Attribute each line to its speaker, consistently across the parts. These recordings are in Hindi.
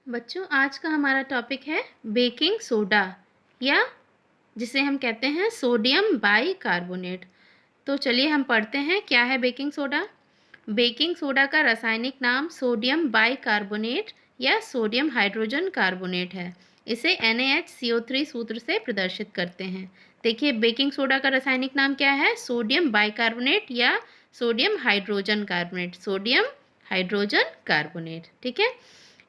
Speaker 1: बच्चों, आज का हमारा टॉपिक है बेकिंग सोडा या जिसे हम कहते हैं सोडियम बाइकार्बोनेट। तो चलिए हम पढ़ते हैं क्या है बेकिंग सोडा। बेकिंग सोडा का रासायनिक नाम सोडियम बाइकार्बोनेट या सोडियम हाइड्रोजन कार्बोनेट है। इसे NaHCO3 सूत्र से प्रदर्शित करते हैं। देखिए, बेकिंग सोडा का रासायनिक नाम क्या है? सोडियम बाइकार्बोनेट या sodium hydrogen carbonate. Sodium hydrogen carbonate, ठीक है।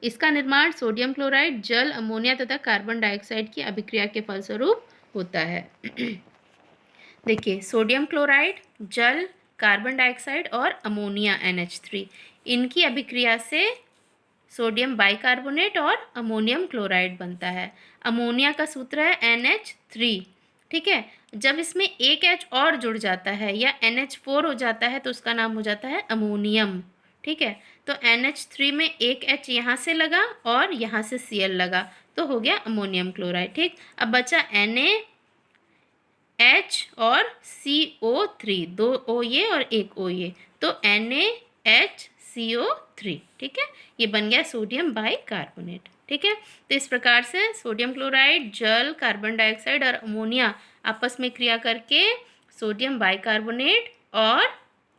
Speaker 1: इसका निर्माण सोडियम क्लोराइड, जल, अमोनिया तथा कार्बन डाइऑक्साइड की अभिक्रिया के फलस्वरूप होता है। देखिए, सोडियम क्लोराइड, जल, कार्बन डाइऑक्साइड और अमोनिया NH3, इनकी अभिक्रिया से सोडियम बाइकार्बोनेट और अमोनियम क्लोराइड बनता है। अमोनिया का सूत्र है NH3, ठीक है। जब इसमें एक H और जुड़ जाता है या NH4 हो जाता है तो उसका नाम हो जाता है अमोनियम, ठीक है। तो NH3 में एक H यहाँ से लगा और यहाँ से Cl लगा तो हो गया अमोनियम क्लोराइड, ठीक। अब बचा NaH और CO3, दो O ये और एक O ये, तो NaHCO3, ठीक है। ये बन गया सोडियम बाइकार्बोनेट, ठीक है। तो इस प्रकार से सोडियम क्लोराइड, जल, कार्बन डाइऑक्साइड और अमोनिया आपस में क्रिया करके सोडियम बाइकार्बोनेट और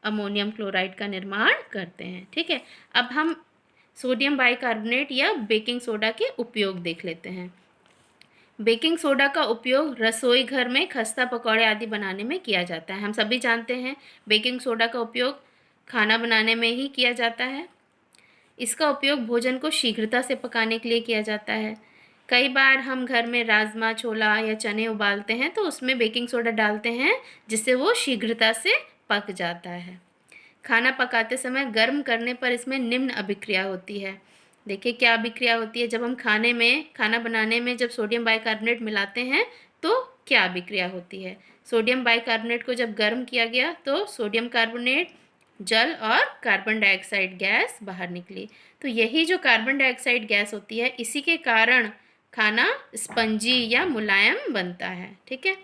Speaker 1: अमोनियम क्लोराइड का निर्माण करते हैं, ठीक है। अब हम सोडियम बाइकार्बोनेट या बेकिंग सोडा के उपयोग देख लेते हैं। बेकिंग सोडा का उपयोग रसोई घर में खस्ता पकौड़े आदि बनाने में किया जाता है। हम सभी जानते हैं बेकिंग सोडा का उपयोग खाना बनाने में ही किया जाता है। इसका उपयोग भोजन को शीघ्रता से पकाने के लिए किया जाता है। कई बार हम घर में राजमा, छोला या चने उबालते हैं तो उसमें बेकिंग सोडा डालते हैं जिससे वो शीघ्रता से पक जाता है। खाना पकाते समय गर्म करने पर इसमें निम्न अभिक्रिया होती है। देखिए क्या अभिक्रिया होती है, जब हम खाना बनाने में जब सोडियम बाइकार्बोनेट मिलाते हैं तो क्या अभिक्रिया होती है। सोडियम बाइकार्बोनेट को जब गर्म किया गया तो सोडियम कार्बोनेट, जल और कार्बन डाइऑक्साइड गैस बाहर निकली। तो यही जो कार्बन डाइऑक्साइड गैस होती है, इसी के कारण खाना स्पंजी या मुलायम बनता है, ठीक है।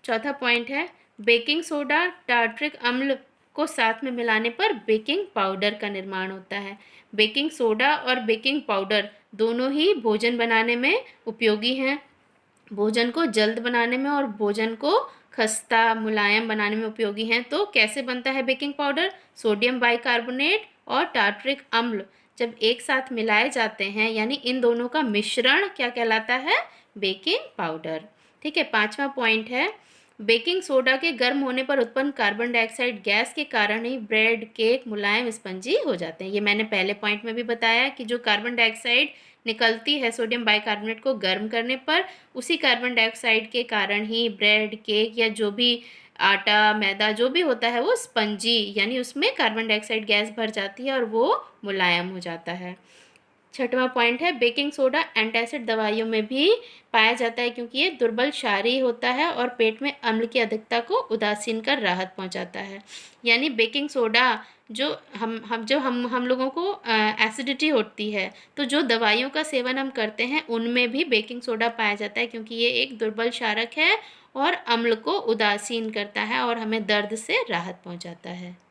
Speaker 1: चौथा पॉइंट है बेकिंग सोडा, टार्ट्रिक अम्ल को साथ में मिलाने पर बेकिंग पाउडर का निर्माण होता है। बेकिंग सोडा और बेकिंग पाउडर दोनों ही भोजन बनाने में उपयोगी हैं। भोजन को जल्द बनाने में और भोजन को खस्ता मुलायम बनाने में उपयोगी हैं। तो कैसे बनता है बेकिंग पाउडर? सोडियम बाइकार्बोनेट और टार्ट्रिक अम्ल जब एक साथ मिलाए जाते हैं, यानी इन दोनों का मिश्रण क्या कहलाता है? बेकिंग पाउडर, ठीक है। पांचवा पॉइंट है बेकिंग सोडा के गर्म होने पर उत्पन्न कार्बन डाइऑक्साइड गैस के कारण ही ब्रेड, केक मुलायम स्पंजी हो जाते हैं। ये मैंने पहले पॉइंट में भी बताया कि जो कार्बन डाइऑक्साइड निकलती है सोडियम बाइकार्बोनेट को गर्म करने पर, उसी कार्बन डाइऑक्साइड के कारण ही ब्रेड, केक या जो भी आटा, मैदा जो भी होता है वो स्पंजी यानी उसमें कार्बन डाइऑक्साइड गैस भर जाती है और वो मुलायम हो जाता है। छठवां पॉइंट है बेकिंग सोडा एंटासिड दवाइयों में भी पाया जाता है क्योंकि ये दुर्बल क्षारीय होता है और पेट में अम्ल की अधिकता को उदासीन कर राहत पहुंचाता है। यानी बेकिंग सोडा जो हम लोगों को एसिडिटी होती है तो जो दवाइयों का सेवन हम करते हैं उनमें भी बेकिंग सोडा पाया जाता है क्योंकि ये एक दुर्बल क्षारक है और अम्ल को उदासीन करता है और हमें दर्द से राहत पहुंचाता है।